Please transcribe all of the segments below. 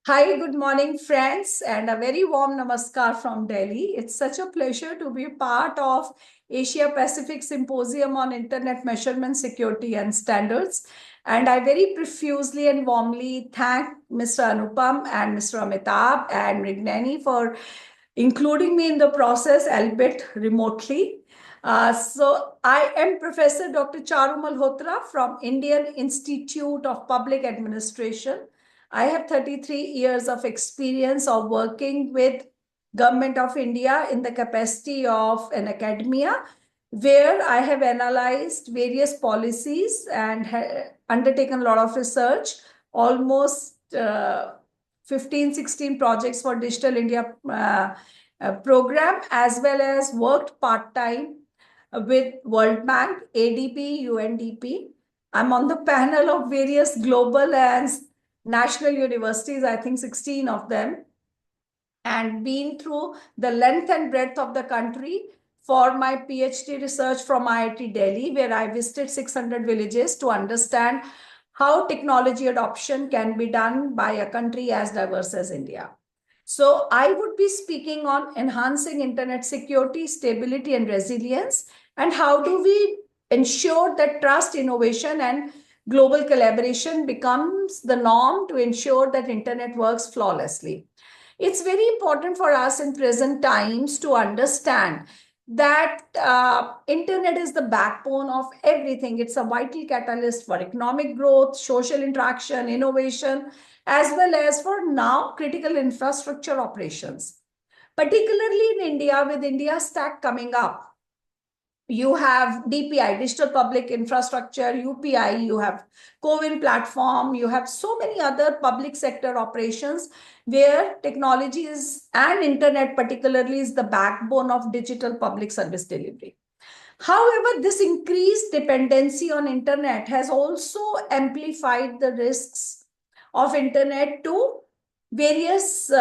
Hi, good morning, friends, and a very warm namaskar from Delhi. It's such a pleasure to be part of Asia Pacific Symposium on Internet Measurement Security and Standards. And I very profusely and warmly thank Mr. Anupam and Mr. Amitabh and Rignani for including me in the process, albeit remotely. So I am Professor Dr. Charru Malhotra from Indian Institute of Public Administration. I have 33 years of experience of working with Government of India in the capacity of an academia, where I have analyzed various policies and undertaken a lot of research, almost 15, 16 projects for Digital India program, as well as worked part-time with World Bank, ADP, UNDP. I'm on the panel of various global and national universities, I think 16 of them, and been through the length and breadth of the country for my PhD research from IIT Delhi, where I visited 600 villages to understand how technology adoption can be done by a country as diverse as India. So I would be speaking on enhancing internet security, stability, and resilience, and how do we ensure that trust, innovation, and global collaboration becomes the norm to ensure that internet works flawlessly. It's very important for us in present times to understand that internet is the backbone of everything. It's a vital catalyst for economic growth, social interaction, innovation, as well as for now critical infrastructure operations. Particularly in India, with India Stack coming up, you have DPI, Digital Public Infrastructure, UPI, you have CoWIN platform, you have so many other public sector operations where technology is, and internet particularly, is the backbone of digital public service delivery. However, this increased dependency on internet has also amplified the risks of internet to various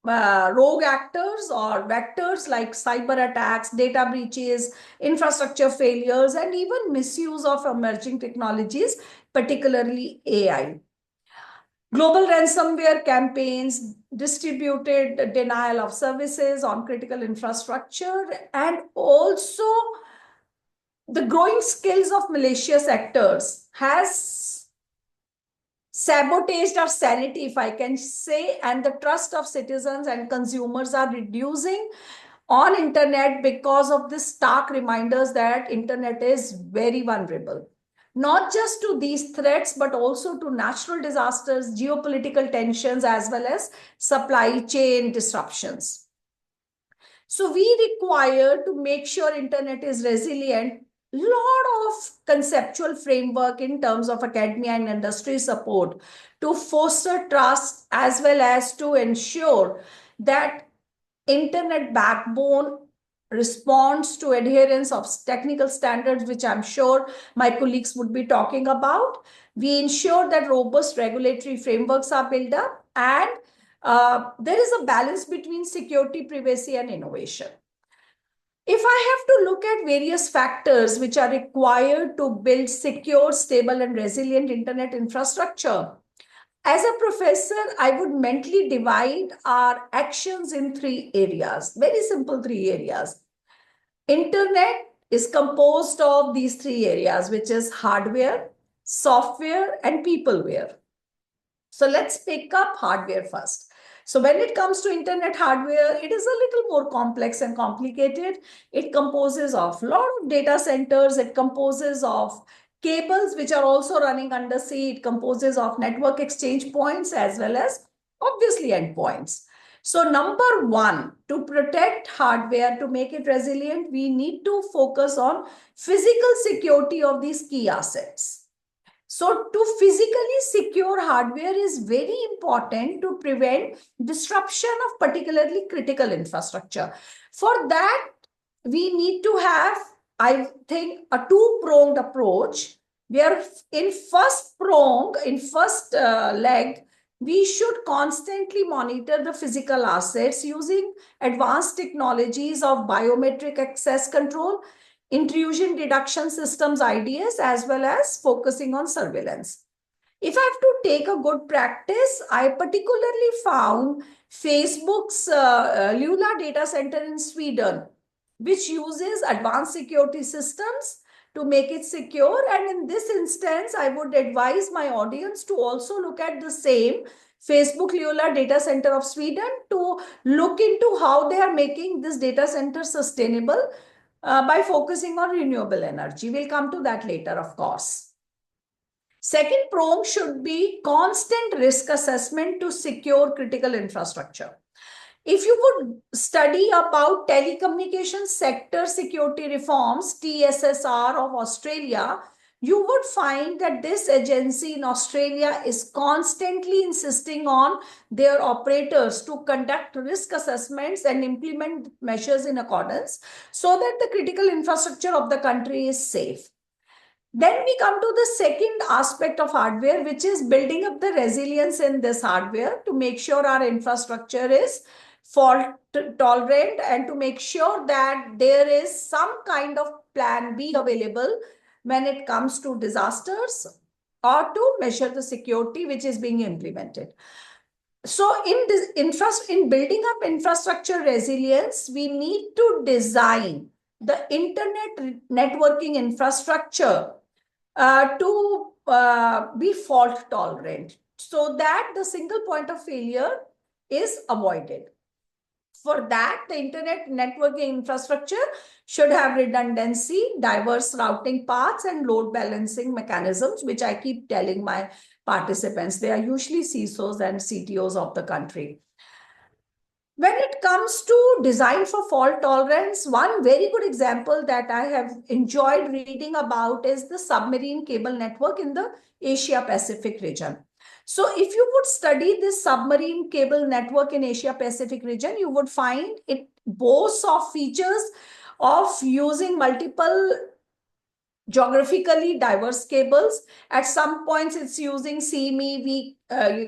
rogue actors or vectors like cyber attacks, data breaches, infrastructure failures, and even misuse of emerging technologies, particularly AI. Global ransomware campaigns, distributed denial of services on critical infrastructure, and also the growing skills of malicious actors has sabotaged our sanity, if I can say, and the trust of citizens and consumers are reducing on internet because of this stark reminders that internet is very vulnerable, not just to these threats, but also to natural disasters, geopolitical tensions, as well as supply chain disruptions. So we require to make sure internet is resilient, lot of conceptual framework in terms of academia and industry support to foster trust, as well as to ensure that internet backbone responds to adherence of technical standards, which I'm sure my colleagues would be talking about. We ensure that robust regulatory frameworks are built up, and there is a balance between security, privacy, and innovation. If I have to look at various factors which are required to build secure, stable, and resilient internet infrastructure, as a professor, I would mentally divide our actions in three areas, very simple three areas. Internet is composed of these three areas, which is hardware, software, and peopleware. So let's pick up hardware first. So when it comes to internet hardware, it is a little more complex and complicated. It composes of a lot of data centers. It composes of cables, which are also running undersea. It composes of network exchange points as well as obviously endpoints. So number one, to protect hardware, to make it resilient, we need to focus on physical security of these key assets. So to physically secure hardware is very important to prevent disruption of particularly critical infrastructure. For that, we need to have, I think, a two-pronged approach where in first leg, we should constantly monitor the physical assets using advanced technologies of biometric access control, intrusion detection systems, IDS, as well as focusing on surveillance. If I have to take a good practice, I particularly found Facebook's Lula data center in Sweden, which uses advanced security systems to make it secure. And in this instance, I would advise my audience to also look at the same Facebook Lula data center of Sweden to look into how they are making this data center sustainable by focusing on renewable energy. We'll come to that later, of course. Second prong should be constant risk assessment to secure critical infrastructure. If you would study about telecommunication sector security reforms, TSSR of Australia, you would find that this agency in Australia is constantly insisting on their operators to conduct risk assessments and implement measures in accordance so that the critical infrastructure of the country is safe. Then we come to the second aspect of hardware, which is building up the resilience in this hardware to make sure our infrastructure is fault tolerant and to make sure that there is some kind of plan B available when it comes to disasters or to measure the security which is being implemented. So in building up infrastructure resilience, we need to design the internet networking infrastructure to be fault tolerant so that the single point of failure is avoided. For that, the internet networking infrastructure should have redundancy, diverse routing paths, and load balancing mechanisms, which I keep telling my participants. They are usually CISOs and CTOs of the country. When it comes to design for fault tolerance, one very good example that I have enjoyed reading about is the submarine cable network in the Asia Pacific region. So if you would study this submarine cable network in Asia Pacific region, you would find it boasts of features of using multiple geographically diverse cables. At some points, it's using CME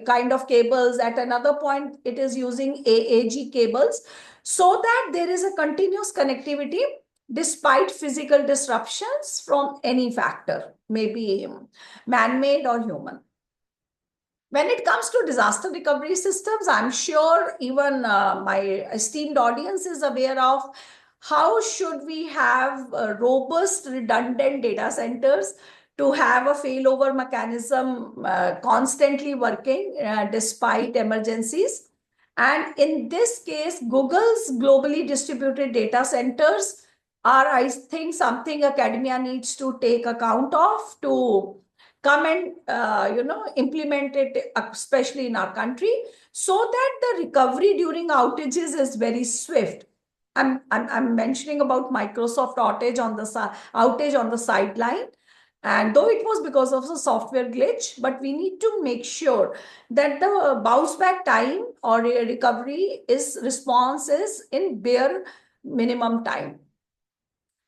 kind of cables. At another point, it is using AAG cables so that there is a continuous connectivity despite physical disruptions from any factor, maybe man-made or human. When it comes to disaster recovery systems, I'm sure even my esteemed audience is aware of how should we have robust, redundant data centers to have a failover mechanism constantly working despite emergencies. And in this case, Google's globally distributed data centers are, I think, something academia needs to take account of to come and implement it, especially in our country, so that the recovery during outages is very swift. I'm mentioning about Microsoft outage on the sideline, and though it was because of the software glitch, but we need to make sure that the bounce back time or recovery response is in bare minimum time.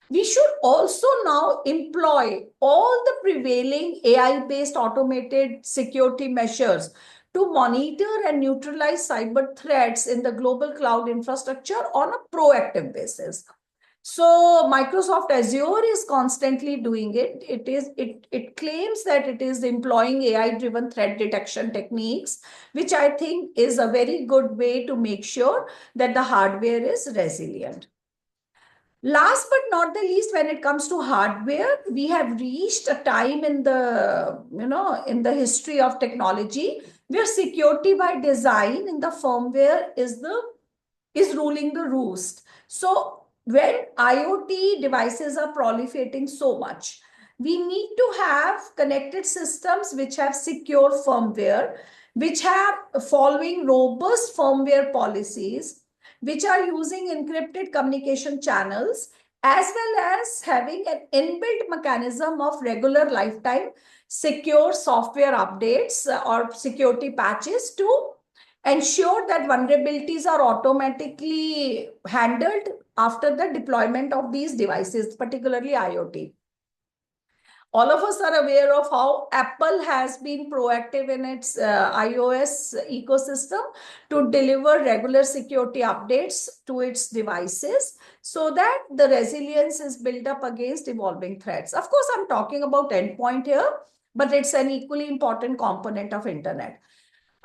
We should also now employ all the prevailing AI-based automated security measures to monitor and neutralize cyber threats in the global cloud infrastructure on a proactive basis. So Microsoft Azure is constantly doing it. It claims that it is employing AI-driven threat detection techniques, which I think is a very good way to make sure that the hardware is resilient. Last but not the least, when it comes to hardware, we have reached a time in the history of technology where security by design in the firmware is ruling the roost. So when IoT devices are proliferating so much, we need to have connected systems which have secure firmware, which have following robust firmware policies, which are using encrypted communication channels, as well as having an inbuilt mechanism of regular lifetime secure software updates or security patches to ensure that vulnerabilities are automatically handled after the deployment of these devices, particularly IoT. All of us are aware of how Apple has been proactive in its iOS ecosystem to deliver regular security updates to its devices so that the resilience is built up against evolving threats. Of course, I'm talking about endpoint here, but it's an equally important component of internet.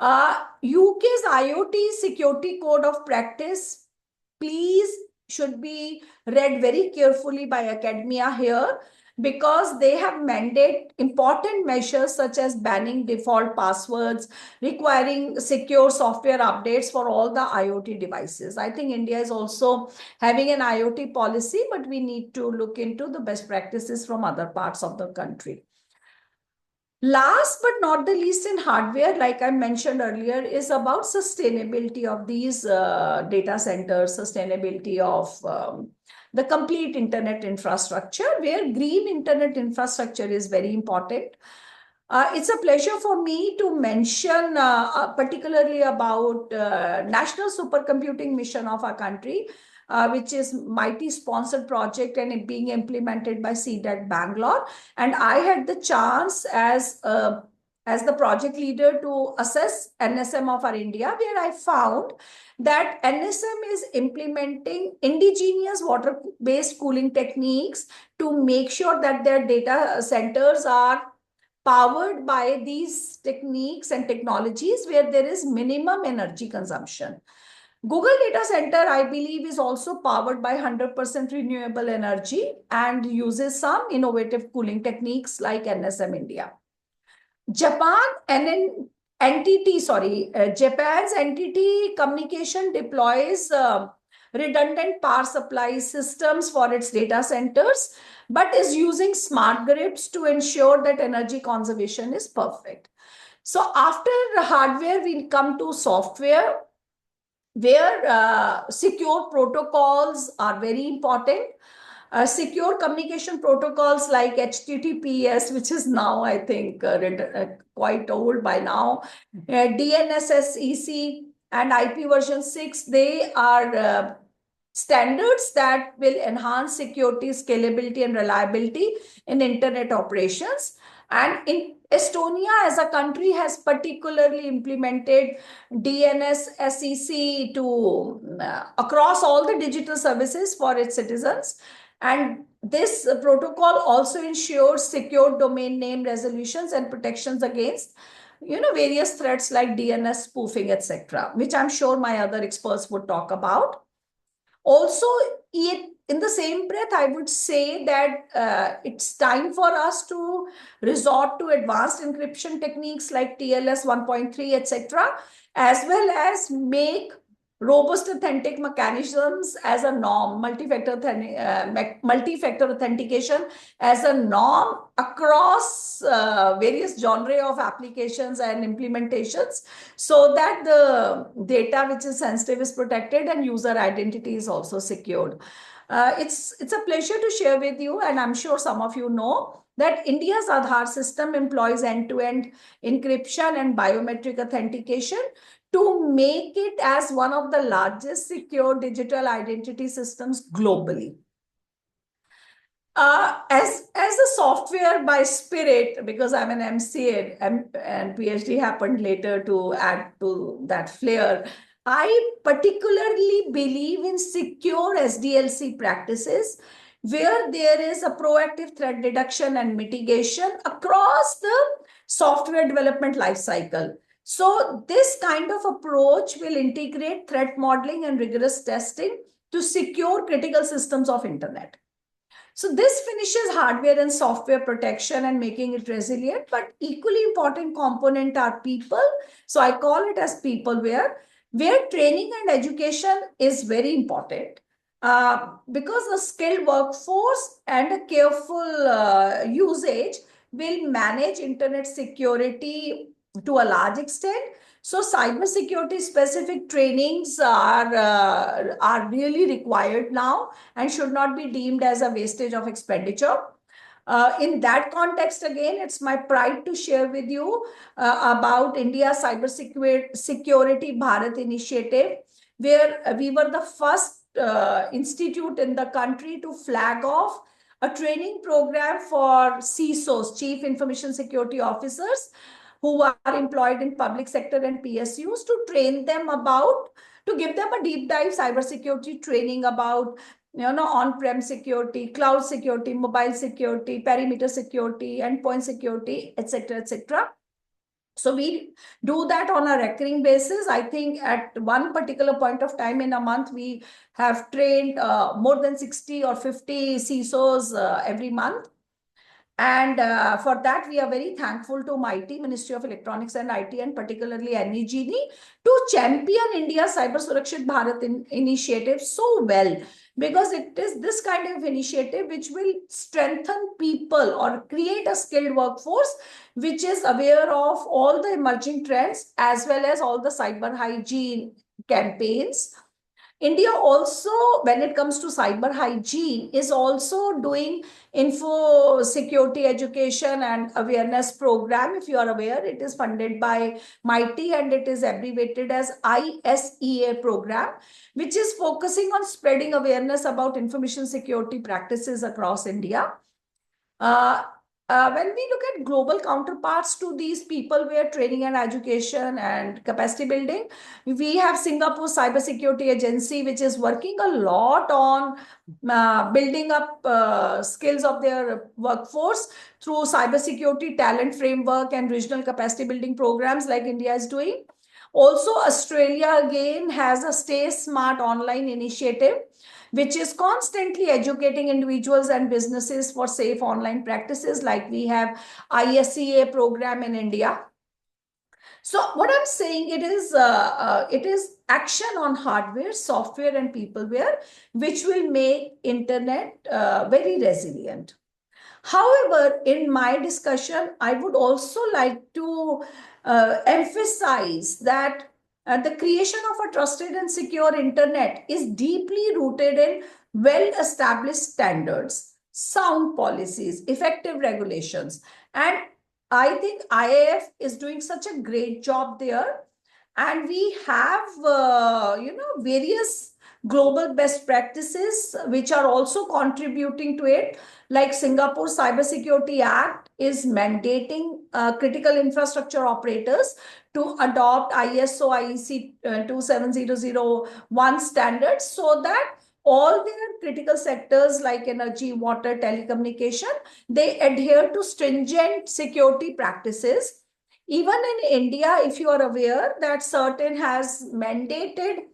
UK's IoT security code of practice, please, should be read very carefully by academia here, because they have mandated important measures such as banning default passwords, requiring secure software updates for all the IoT devices. I think India is also having an IoT policy, but we need to look into the best practices from other parts of the country. Last but not the least in hardware, like I mentioned earlier, is about sustainability of these data centers, sustainability of the complete internet infrastructure, where green internet infrastructure is very important. It's a pleasure for me to mention particularly about national supercomputing mission of our country, which is mighty sponsored project and it being implemented by CDET Bangalore. And I had the chance as the project leader to assess NSM of our India, where I found that NSM is implementing indigenous water-based cooling techniques to make sure that their data centers are powered by these techniques and technologies where there is minimum energy consumption. Google Data Center, I believe, is also powered by 100% renewable energy and uses some innovative cooling techniques like NSM India. Japan's entity communication deploys redundant power supply systems for its data centers, but is using smart grids to ensure that energy conservation is perfect. So after hardware, we'll come to software, where secure protocols are very important. Secure communication protocols like HTTPS, which is now, I think, quite old by now, DNSSEC and IP version 6, they are standards that will enhance security, scalability, and reliability in internet operations. And in Estonia, as a country, has particularly implemented DNSSEC to across all the digital services for its citizens. And this protocol also ensures secure domain name resolutions and protections against various threats like DNS spoofing, etc., which I'm sure my other experts would talk about. Also, in the same breath, I would say that it's time for us to resort to advanced encryption techniques like TLS 1.3, etc., as well as make robust authentic mechanisms as a norm, multi-factor authentication as a norm across various genre of applications and implementations, so that the data which is sensitive is protected and user identity is also secured. It's a pleasure to share with you, and I'm sure some of you know that India's Aadhaar system employs end-to-end encryption and biometric authentication to make it as one of the largest secure digital identity systems globally. As a software by spirit, because I'm an MCA and PhD happened later to add to that flair, I particularly believe in secure SDLC practices where there is a proactive threat detection and mitigation across the software development lifecycle. So this kind of approach will integrate threat modeling and rigorous testing to secure critical systems of internet. So this finishes hardware and software protection and making it resilient, but equally important component are people. So I call it as peopleware, where training and education is very important. Because a skilled workforce and a careful usage will manage internet security to a large extent. So cybersecurity specific trainings are really required now and should not be deemed as a wastage of expenditure. In that context, again, it's my pride to share with you about India's Cybersecurity Bharat initiative, where we were the first institute in the country to flag off a training program for CISOs, Chief Information Security Officers, who are employed in public sector and PSUs, to train them to give them a deep dive cybersecurity training about on-prem security, cloud security, mobile security, perimeter security, endpoint security, etc., etc. So we do that on a recurring basis. I think at one particular point of time in a month, we have trained more than 60 or 50 CISOs every month. And for that, we are very thankful to MIT, Ministry of Electronics and IT, and particularly NEGD, to champion India's Cyber Surakshit Bharat initiative so well, because it is this kind of initiative which will strengthen people or create a skilled workforce which is aware of all the emerging trends as well as all the cyber hygiene campaigns. India also, when it comes to cyber hygiene, is also doing info security education and awareness program. If you are aware, it is funded by MIT and it is abbreviated as ISEA program, which is focusing on spreading awareness about information security practices across India. Uh, when we look at global counterparts to these people where training and education and capacity building, we have Singapore Cybersecurity Agency, which is working a lot on building up skills of their workforce through cybersecurity talent framework and regional capacity building programs like India is doing. Also, Australia again has a Stay Smart online initiative, which is constantly educating individuals and businesses for safe online practices, like we have ISEA program in India. So what I'm saying, it is action on hardware, software, and peopleware, which will make internet very resilient. However, in my discussion, I would also like to emphasize that the creation of a trusted and secure internet is deeply rooted in well-established standards, sound policies, effective regulations. And I think IAF is doing such a great job there. And we have, various global best practices which are also contributing to it, like Singapore Cybersecurity Act is mandating critical infrastructure operators to adopt ISO IEC 27001 standards, so that all their critical sectors like energy, water, telecommunication, they adhere to stringent security practices. Even in India, if you are aware that CERTIN has mandated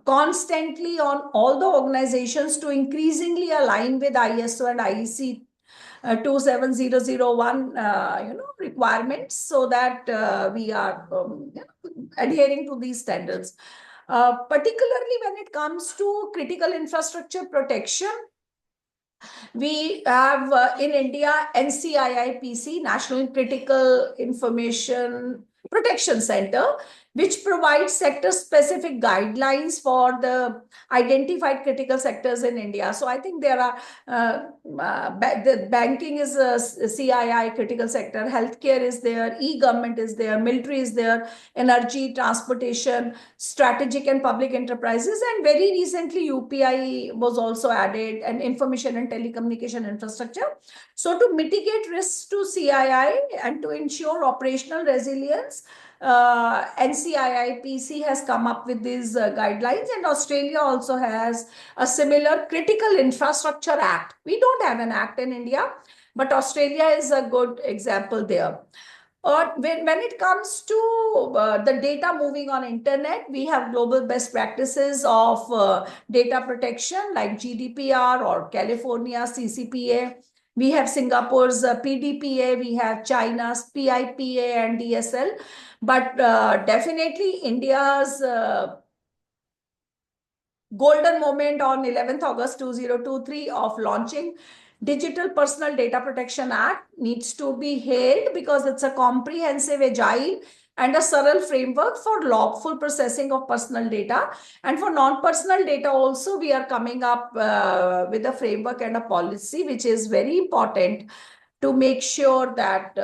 constantly on all the organizations to increasingly align with ISO and IEC 27001 requirements, so that we are adhering to these standards. Particularly when it comes to critical infrastructure protection, we have in India NCIIPC, National Critical Information Protection Center, which provides sector-specific guidelines for the identified critical sectors in India. So I think there are, the banking is a CII critical sector, healthcare is there, e-government is there, military is there, energy, transportation, strategic and public enterprises, and very recently UPI was also added, and information and telecommunication infrastructure. So to mitigate risks to CII and to ensure operational resilience, NCIIPC has come up with these guidelines, and Australia also has a similar Critical Infrastructure Act. We don't have an act in India, but Australia is a good example there. When it comes to the data moving on internet, we have global best practices of data protection like GDPR or California CCPA. We have Singapore's PDPA, we have China's PIPA and DSL, but definitely India's golden moment on 11th August 2023 of launching Digital Personal Data Protection Act needs to be hailed, because it's a comprehensive, agile, and a thorough framework for lawful processing of personal data. And for non-personal data also, we are coming up with a framework and a policy, which is very important to make sure that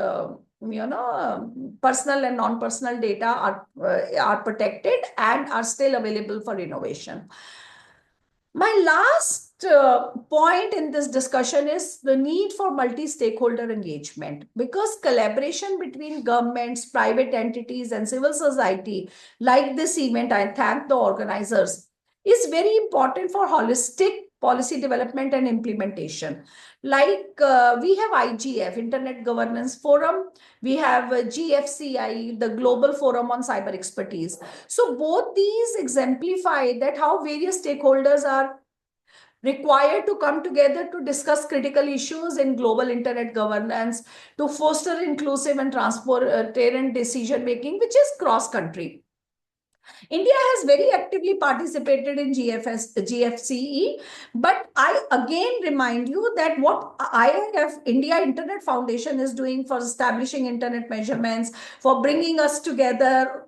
personal and non-personal data are protected and are still available for innovation. My last point in this discussion is the need for multi-stakeholder engagement, because collaboration between governments, private entities, and civil society, like this event, I thank the organizers, is very important for holistic policy development and implementation. Like we have IGF, Internet Governance Forum, we have GFCI, the Global Forum on Cyber Expertise. So both these exemplify that how various stakeholders are required to come together to discuss critical issues in global internet governance, to foster inclusive and transparent decision making, which is cross country. India has very actively participated in GFCE, but I again remind you that what IIF, India Internet Foundation, is doing for establishing internet measurements, for bringing us together,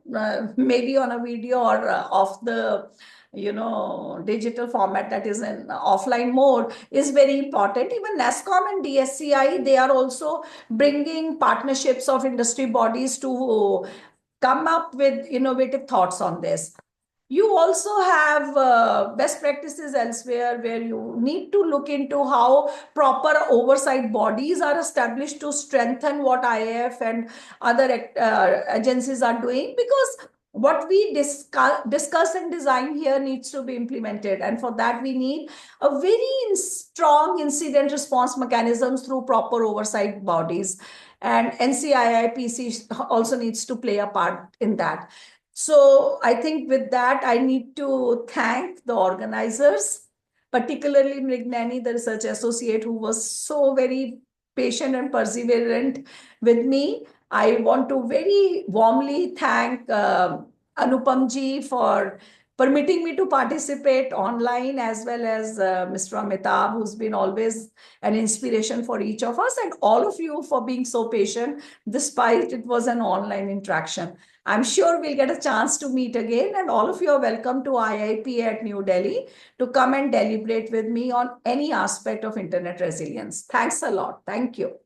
maybe on a video or off the digital format, that is in offline mode, is very important. Even NASSCOM and DSCI, they are also bringing partnerships of industry bodies to come up with innovative thoughts on this. You also have best practices elsewhere where you need to look into how proper oversight bodies are established to strengthen what IAF and other agencies are doing, because what we discuss and design here needs to be implemented. And for that, we need a very strong incident response mechanisms through proper oversight bodies. And NCIIPC also needs to play a part in that. So I think with that, I need to thank the organizers, particularly Mrignani, the research associate, who was so very patient and perseverant with me. I want to very warmly thank Anupam ji for permitting me to participate online, as well as Mr. Amitabh, who's been always an inspiration for each of us, and all of you for being so patient, despite it was an online interaction. I'm sure we'll get a chance to meet again, and all of you are welcome to IIPA at New Delhi to come and deliberate with me on any aspect of internet resilience. Thanks a lot. Thank you.